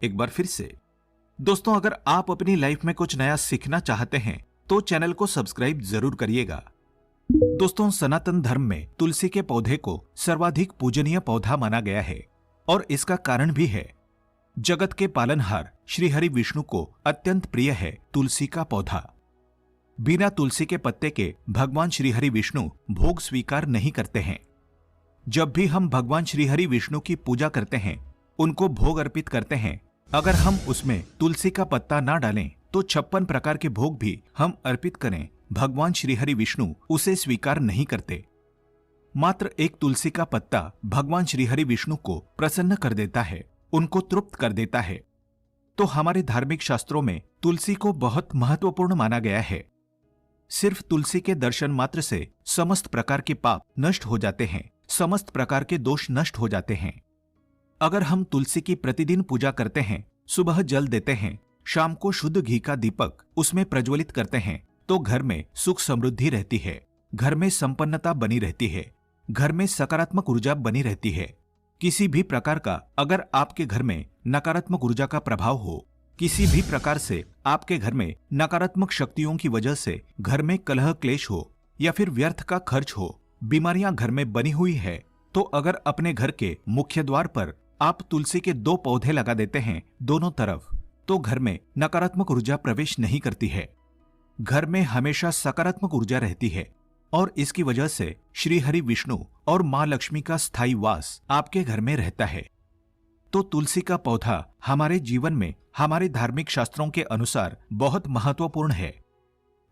एक बार फिर से। दोस्तों, अगर आप अपनी लाइफ में कुछ नया सीखना चाहते हैं तो चैनल को सब्सक्राइब जरूर करिएगा। दोस्तों, सनातन धर्म में तुलसी के पौधे को सर्वाधिक पूजनीय पौधा माना गया है और इसका कारण भी है। जगत के पालनहार श्री हरि विष्णु को अत्यंत प्रिय है तुलसी का पौधा। बिना तुलसी के पत्ते के भगवान श्री हरि विष्णु भोग स्वीकार नहीं करते हैं। जब भी हम भगवान श्री हरि विष्णु की पूजा करते हैं, उनको भोग अर्पित करते हैं, अगर हम उसमें तुलसी का पत्ता ना डालें तो 56 प्रकार के भोग भी हम अर्पित करें, भगवान श्री हरि विष्णु उसे स्वीकार नहीं करते। मात्र एक तुलसी का पत्ता भगवान श्री हरि विष्णु को प्रसन्न कर देता है, उनको तृप्त कर देता है। तो हमारे धार्मिक शास्त्रों में तुलसी को बहुत महत्वपूर्ण माना गया है। सिर्फ तुलसी के दर्शन मात्र से समस्त प्रकार के पाप नष्ट हो जाते हैं, समस्त प्रकार के दोष नष्ट हो जाते हैं। अगर हम तुलसी की प्रतिदिन पूजा करते हैं, सुबह जल देते हैं, शाम को शुद्ध घी का दीपक उसमें प्रज्वलित करते हैं, तो घर में सुख समृद्धि रहती है, घर में संपन्नता बनी रहती है, घर में सकारात्मक ऊर्जा बनी रहती है। किसी भी प्रकार का अगर आपके घर में नकारात्मक ऊर्जा का प्रभाव हो, किसी भी प्रकार से आपके घर में नकारात्मक शक्तियों की वजह से घर में कलह क्लेश हो या फिर व्यर्थ का खर्च हो, बीमारियां घर में बनी हुई है, तो अगर अपने घर के मुख्य द्वार पर आप तुलसी के 2 पौधे लगा देते हैं दोनों तरफ, तो घर में नकारात्मक ऊर्जा प्रवेश नहीं करती है। घर में हमेशा सकारात्मक ऊर्जा रहती है और इसकी वजह से श्री हरि विष्णु और मां लक्ष्मी का स्थायी वास आपके घर में रहता है। तो तुलसी का पौधा हमारे जीवन में हमारे धार्मिक शास्त्रों के अनुसार बहुत महत्वपूर्ण है।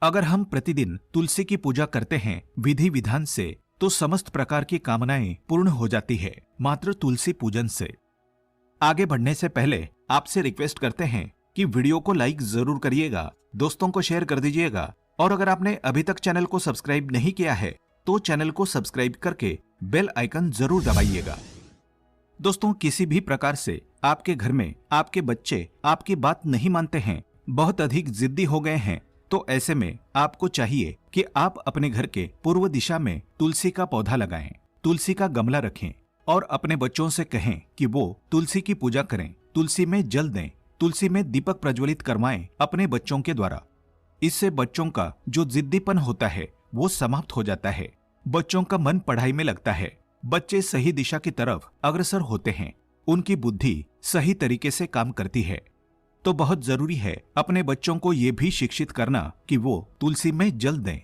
अगर हम प्रतिदिन तुलसी की पूजा करते हैं विधि विधान से, तो समस्त प्रकार की कामनाएं पूर्ण हो जाती है मात्र तुलसी पूजन से। आगे बढ़ने से पहले आपसे रिक्वेस्ट करते हैं कि वीडियो को लाइक जरूर करिएगा, दोस्तों को शेयर कर दीजिएगा और अगर आपने अभी तक चैनल को सब्सक्राइब नहीं किया है तो चैनल को सब्सक्राइब करके बेल आइकन जरूर दबाइएगा। दोस्तों, किसी भी प्रकार से आपके घर में आपके बच्चे आपकी बात नहीं मानते हैं, बहुत अधिक जिद्दी हो गए हैं, तो ऐसे में आपको चाहिए कि आप अपने घर के पूर्व दिशा में तुलसी का पौधा लगाएं, तुलसी का गमला रखें और अपने बच्चों से कहें कि वो तुलसी की पूजा करें, तुलसी में जल दें, तुलसी में दीपक प्रज्वलित करवाएं अपने बच्चों के द्वारा। इससे बच्चों का जो जिद्दीपन होता है वो समाप्त हो जाता है, बच्चों का मन पढ़ाई में लगता है, बच्चे सही दिशा की तरफ अग्रसर होते हैं, उनकी बुद्धि सही तरीके से काम करती है। तो बहुत जरूरी है अपने बच्चों को ये भी शिक्षित करना कि वो तुलसी में जल दें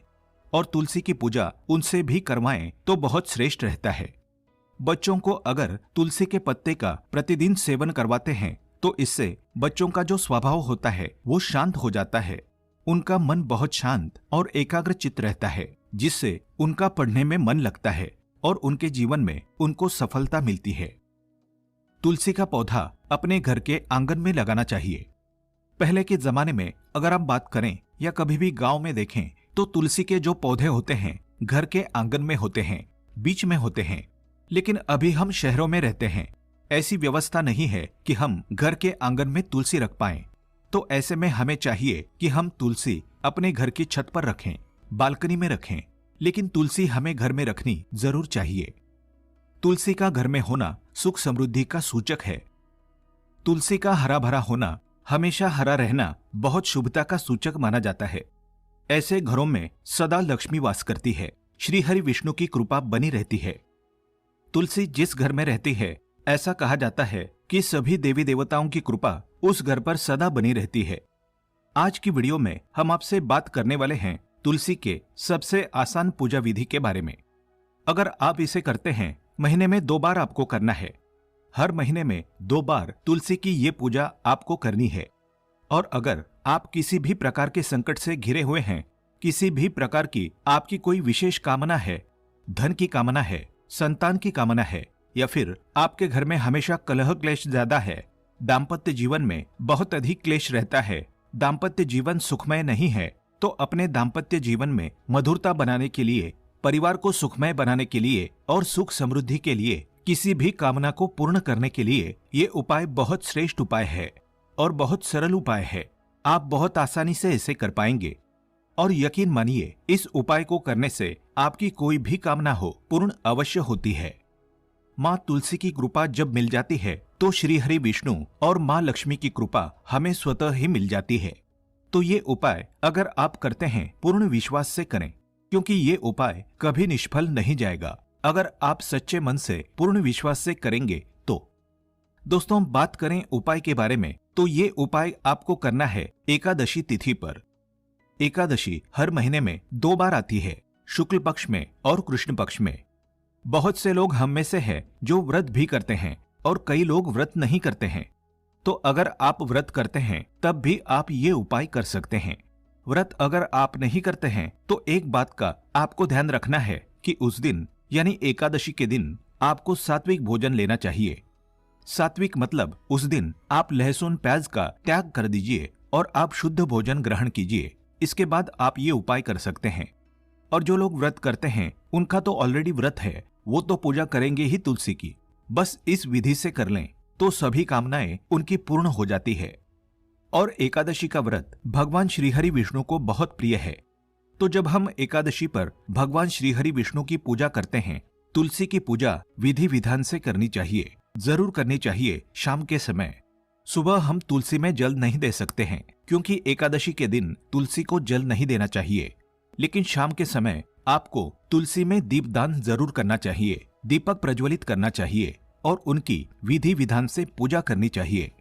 और तुलसी की पूजा उनसे भी करवाएं तो बहुत श्रेष्ठ रहता है। बच्चों को अगर तुलसी के पत्ते का प्रतिदिन सेवन करवाते हैं तो इससे बच्चों का जो स्वभाव होता है वो शांत हो जाता है, उनका मन बहुत शांत और एकाग्र चित्त रहता है, जिससे उनका पढ़ने में मन लगता है और उनके जीवन में उनको सफलता मिलती है। तुलसी का पौधा अपने घर के आंगन में लगाना चाहिए। पहले के जमाने में अगर आप बात करें या कभी भी गांव में देखें तो तुलसी के जो पौधे होते हैं घर के आंगन में होते हैं, बीच में होते हैं। लेकिन अभी हम शहरों में रहते हैं, ऐसी व्यवस्था नहीं है कि हम घर के आंगन में तुलसी रख पाएं। तो ऐसे में हमें चाहिए कि हम तुलसी अपने घर की छत पर रखें, बालकनी में रखें, लेकिन तुलसी हमें घर में रखनी जरूर चाहिए। तुलसी का घर में होना सुख समृद्धि का सूचक है। तुलसी का हरा भरा होना, हमेशा हरा रहना बहुत शुभता का सूचक माना जाता है। ऐसे घरों में सदा लक्ष्मी वास करती है, श्री हरि विष्णु की कृपा बनी रहती है। तुलसी जिस घर में रहती है, ऐसा कहा जाता है कि सभी देवी देवताओं की कृपा उस घर पर सदा बनी रहती है। आज की वीडियो में हम आपसे बात करने वाले हैं तुलसी के सबसे आसान पूजा विधि के बारे में। अगर आप इसे करते हैं, महीने में 2 बार आपको करना है। हर महीने में 2 बार तुलसी की ये पूजा आपको करनी है। और अगर आप किसी भी प्रकार के संकट से घिरे हुए हैं, किसी भी प्रकार की आपकी कोई विशेष कामना है, धन की कामना है, संतान की कामना है, या फिर आपके घर में हमेशा कलह क्लेश ज्यादा है, दाम्पत्य जीवन में बहुत अधिक क्लेश रहता है, दाम्पत्य जीवन सुखमय नहीं है, तो अपने दाम्पत्य जीवन में मधुरता बनाने के लिए, परिवार को सुखमय बनाने के लिए और सुख समृद्धि के लिए, किसी भी कामना को पूर्ण करने के लिए ये उपाय बहुत श्रेष्ठ उपाय है और बहुत सरल उपाय है। आप बहुत आसानी से इसे कर पाएंगे और यकीन मानिए इस उपाय को करने से आपकी कोई भी कामना हो पूर्ण अवश्य होती है। माँ तुलसी की कृपा जब मिल जाती है तो श्री हरि विष्णु और माँ लक्ष्मी की कृपा हमें स्वतः ही मिल जाती है। तो ये उपाय अगर आप करते हैं पूर्ण विश्वास से करें, क्योंकि ये उपाय कभी निष्फल नहीं जाएगा अगर आप सच्चे मन से पूर्ण विश्वास से करेंगे तो। दोस्तों, बात करें उपाय के बारे में तो ये उपाय आपको करना है एकादशी तिथि पर। एकादशी हर महीने में 2 बार आती है, शुक्ल पक्ष में और कृष्ण पक्ष में। बहुत से लोग हम में से हैं जो व्रत भी करते हैं और कई लोग व्रत नहीं करते हैं। तो अगर आप व्रत करते हैं तब भी आप ये उपाय कर सकते हैं। व्रत अगर आप नहीं करते हैं तो एक बात का आपको ध्यान रखना है कि उस दिन यानी एकादशी के दिन आपको सात्विक भोजन लेना चाहिए। सात्विक मतलब उस दिन आप लहसुन प्याज का त्याग कर दीजिए और आप शुद्ध भोजन ग्रहण कीजिए। इसके बाद आप ये उपाय कर सकते हैं। और जो लोग व्रत करते हैं उनका तो ऑलरेडी व्रत है, वो तो पूजा करेंगे ही तुलसी की। बस इस विधि से कर लें तो सभी कामनाएं उनकी पूर्ण हो जाती है। और एकादशी का व्रत भगवान श्रीहरि विष्णु को बहुत प्रिय है। तो जब हम एकादशी पर भगवान श्रीहरि विष्णु की पूजा करते हैं, तुलसी की पूजा विधि विधान से करनी चाहिए, जरूर करनी चाहिए शाम के समय। सुबह हम तुलसी में जल नहीं दे सकते हैं क्योंकि एकादशी के दिन तुलसी को जल नहीं देना चाहिए। लेकिन शाम के समय आपको तुलसी में दीपदान जरूर करना चाहिए, दीपक प्रज्वलित करना चाहिए और उनकी विधि विधान से पूजा करनी चाहिए।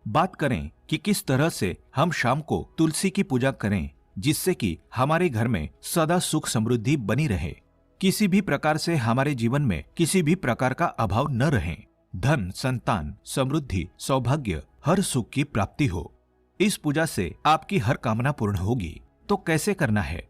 बात करें कि किस तरह से हम शाम को तुलसी की पूजा करें जिससे कि हमारे घर में सदा सुख समृद्धि बनी रहे, किसी भी प्रकार से हमारे जीवन में किसी भी प्रकार का अभाव न रहे, धन, संतान, समृद्धि, सौभाग्य, हर सुख की प्राप्ति हो। इस पूजा से आपकी हर कामना पूर्ण होगी। तो कैसे करना है?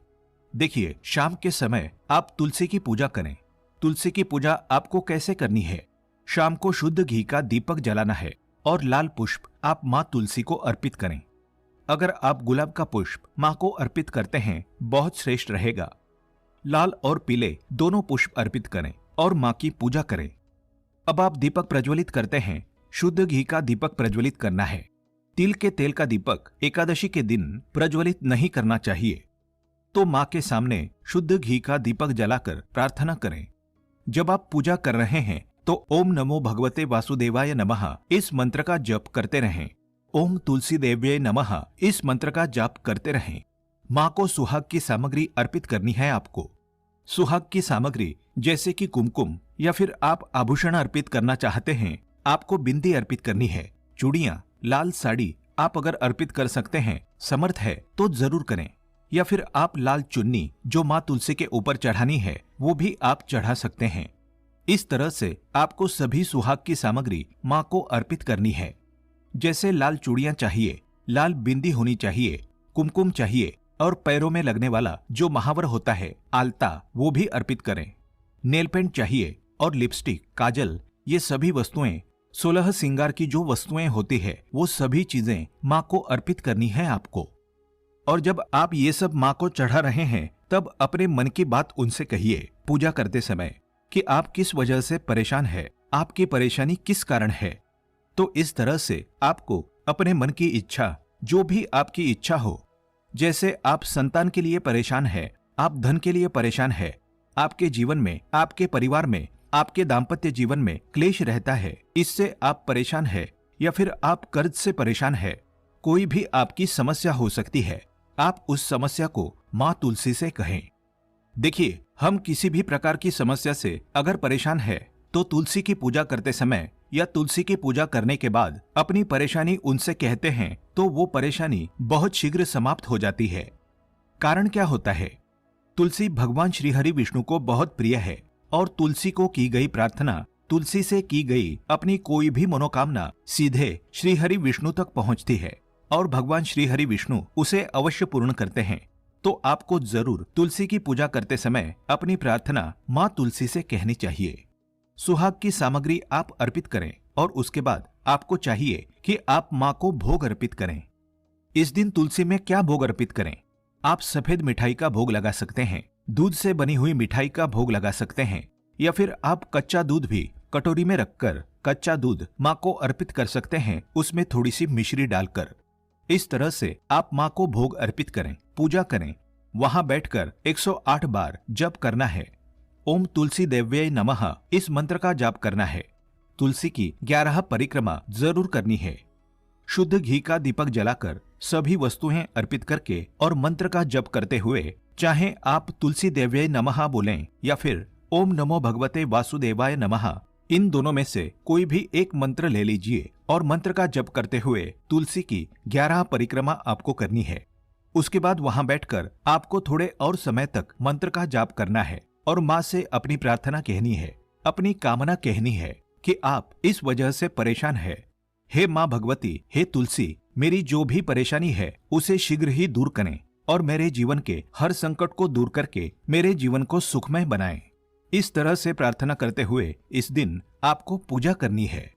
देखिए, शाम के समय आप तुलसी की पूजा करें। तुलसी की पूजा आपको कैसे करनी है? शाम को शुद्ध घी का दीपक जलाना है और लाल पुष्प आप माँ तुलसी को अर्पित करें। अगर आप गुलाब का पुष्प माँ को अर्पित करते हैं बहुत श्रेष्ठ रहेगा। लाल और पीले दोनों पुष्प अर्पित करें और माँ की पूजा करें। अब आप दीपक प्रज्वलित करते हैं, शुद्ध घी का दीपक प्रज्वलित करना है। तिल के तेल का दीपक एकादशी के दिन प्रज्वलित नहीं करना चाहिए। तो माँ के सामने शुद्ध घी का दीपक जलाकर प्रार्थना करें। जब आप पूजा कर रहे हैं तो ओम नमो भगवते वासुदेवाय नमः इस मंत्र का जप करते रहें। ओम तुलसी देव्ये नमः इस मंत्र का जाप करते रहें। माँ को सुहाग की सामग्री अर्पित करनी है आपको। सुहाग की सामग्री जैसे कि कुमकुम या फिर आप आभूषण अर्पित करना चाहते हैं, आपको बिंदी अर्पित करनी है, चूड़ियां, लाल साड़ी आप अगर अर्पित कर सकते हैं, समर्थ है तो जरूर करें। या फिर आप लाल चुन्नी जो माँ तुलसी के ऊपर चढ़ानी है वो भी आप चढ़ा सकते हैं। इस तरह से आपको सभी सुहाग की सामग्री माँ को अर्पित करनी है। जैसे लाल चूड़ियां चाहिए, लाल बिंदी होनी चाहिए, कुमकुम चाहिए और पैरों में लगने वाला जो महावर होता है आलता, वो भी अर्पित करें। नेल पेंट चाहिए और लिपस्टिक, काजल, ये सभी वस्तुएं, 16 श्रृंगार की जो वस्तुएं होती है वो सभी चीजें माँ को अर्पित करनी है आपको। और जब आप ये सब माँ को चढ़ा रहे हैं तब अपने मन की बात उनसे कहिए पूजा करते समय कि आप किस वजह से परेशान है, आपकी परेशानी किस कारण है। तो इस तरह से आपको अपने मन की इच्छा, जो भी आपकी इच्छा हो, जैसे आप संतान के लिए परेशान है, आप धन के लिए परेशान है, आपके जीवन में, आपके परिवार में, आपके दाम्पत्य जीवन में क्लेश रहता है, इससे आप परेशान है, या फिर आप कर्ज से परेशान है, कोई भी आपकी समस्या हो सकती है, आप उस समस्या को माँ तुलसी से कहें। देखिए, हम किसी भी प्रकार की समस्या से अगर परेशान है तो तुलसी की पूजा करते समय या तुलसी की पूजा करने के बाद अपनी परेशानी उनसे कहते हैं तो वो परेशानी बहुत शीघ्र समाप्त हो जाती है। कारण क्या होता है? तुलसी भगवान श्रीहरि विष्णु को बहुत प्रिय है और तुलसी को की गई प्रार्थना, तुलसी से की गई अपनी कोई भी मनोकामना सीधे श्रीहरि विष्णु तक पहुंचती है और भगवान श्रीहरि विष्णु उसे अवश्य पूर्ण करते हैं। तो आपको जरूर तुलसी की पूजा करते समय अपनी प्रार्थना माँ तुलसी से कहनी चाहिए। सुहाग की सामग्री आप अर्पित करें और उसके बाद आपको चाहिए कि आप माँ को भोग अर्पित करें। इस दिन तुलसी में क्या भोग अर्पित करें? आप सफेद मिठाई का भोग लगा सकते हैं, दूध से बनी हुई मिठाई का भोग लगा सकते हैं, या फिर आप कच्चा दूध भी कटोरी में रखकर कच्चा दूध माँ को अर्पित कर सकते हैं, उसमें थोड़ी सी मिश्री डालकर। इस तरह से आप माँ को भोग अर्पित करें, पूजा करें। वहां बैठकर 108 बार जप करना है। ओम तुलसी देव्ये नमः इस मंत्र का जाप करना है। तुलसी की 11 परिक्रमा जरूर करनी है। शुद्ध घी का दीपक जलाकर सभी वस्तुएं अर्पित करके और मंत्र का जप करते हुए, चाहे आप तुलसी देव्यै नमः बोलें या फिर ओम नमो भगवते वासुदेवाय नमः, इन दोनों में से कोई भी एक मंत्र ले लीजिए और मंत्र का जप करते हुए तुलसी की 11 परिक्रमा आपको करनी है। उसके बाद वहां बैठकर आपको थोड़े और समय तक मंत्र का जाप करना है और माँ से अपनी प्रार्थना कहनी है, अपनी कामना कहनी है कि आप इस वजह से परेशान है। हे माँ भगवती, हे तुलसी, मेरी जो भी परेशानी है उसे शीघ्र ही दूर करें और मेरे जीवन के हर संकट को दूर करके मेरे जीवन को सुखमय बनाएं। इस तरह से प्रार्थना करते हुए इस दिन आपको पूजा करनी है।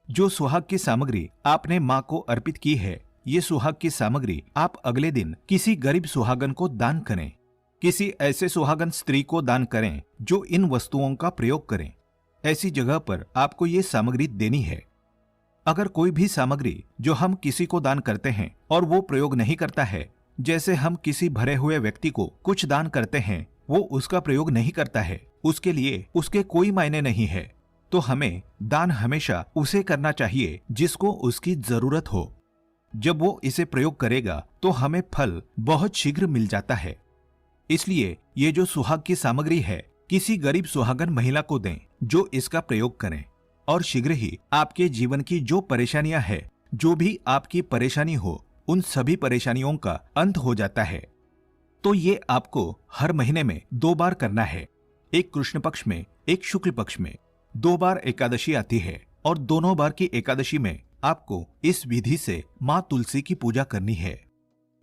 जो सुहाग की सामग्री आपने माँ को अर्पित की है, ये सुहाग की सामग्री आप अगले दिन किसी गरीब सुहागन को दान करें। किसी ऐसे सुहागन स्त्री को दान करें जो इन वस्तुओं का प्रयोग करें। ऐसी जगह पर आपको ये सामग्री देनी है। अगर कोई भी सामग्री जो हम किसी को दान करते हैं और वो प्रयोग नहीं करता है, जैसे हम किसी भरे हुए व्यक्ति को कुछ दान करते हैं, वो उसका प्रयोग नहीं करता है, उसके लिए उसके कोई मायने नहीं है, तो हमें दान हमेशा उसे करना चाहिए जिसको उसकी जरूरत हो। जब वो इसे प्रयोग करेगा तो हमें फल बहुत शीघ्र मिल जाता है। इसलिए ये जो सुहाग की सामग्री है, किसी गरीब सुहागन महिला को दें जो इसका प्रयोग करें और शीघ्र ही आपके जीवन की जो परेशानियां हैं, जो भी आपकी परेशानी हो, उन सभी परेशानियों का अंत हो जाता है। तो ये आपको हर महीने में 2 बार करना है। एक कृष्ण पक्ष में, एक शुक्ल पक्ष में 2 बार एकादशी आती है और दोनों बार की एकादशी में आपको इस विधि से माँ तुलसी की पूजा करनी है।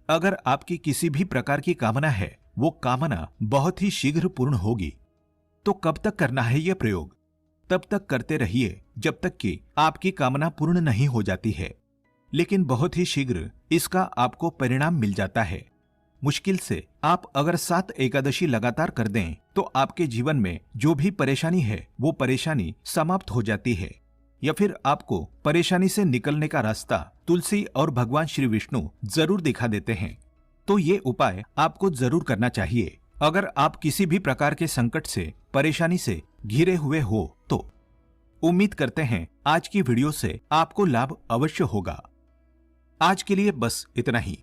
अगर आपकी किसी भी प्रकार की कामना है, वो कामना बहुत ही शीघ्र पूर्ण होगी। तो कब तक करना है यह प्रयोग? तब तक करते रहिए जब तक कि आपकी कामना पूर्ण नहीं हो जाती है, लेकिन बहुत ही शीघ्र इसका आपको परिणाम मिल जाता है। मुश्किल से आप अगर 7 एकादशी लगातार कर दें तो आपके जीवन में जो भी परेशानी है वो परेशानी समाप्त हो जाती है, या फिर आपको परेशानी से निकलने का रास्ता तुलसी और भगवान श्री विष्णु जरूर दिखा देते हैं। तो ये उपाय आपको जरूर करना चाहिए अगर आप किसी भी प्रकार के संकट से, परेशानी से घिरे हुए हो तो। उम्मीद करते हैं आज की वीडियो से आपको लाभ अवश्य होगा। आज के लिए बस इतना ही।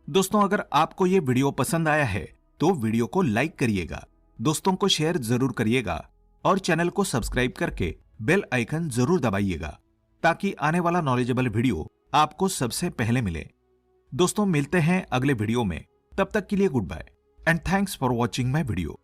दोस्तों, अगर आपको ये वीडियो पसंद आया है तो वीडियो को लाइक करिएगा, दोस्तों को शेयर जरूर करिएगा और चैनल को सब्सक्राइब करके बेल आइकन जरूर दबाइएगा ताकि आने वाला नॉलेजेबल वीडियो आपको सबसे पहले मिले। दोस्तों, मिलते हैं अगले वीडियो में। तब तक के लिए goodbye and thanks for watching my video.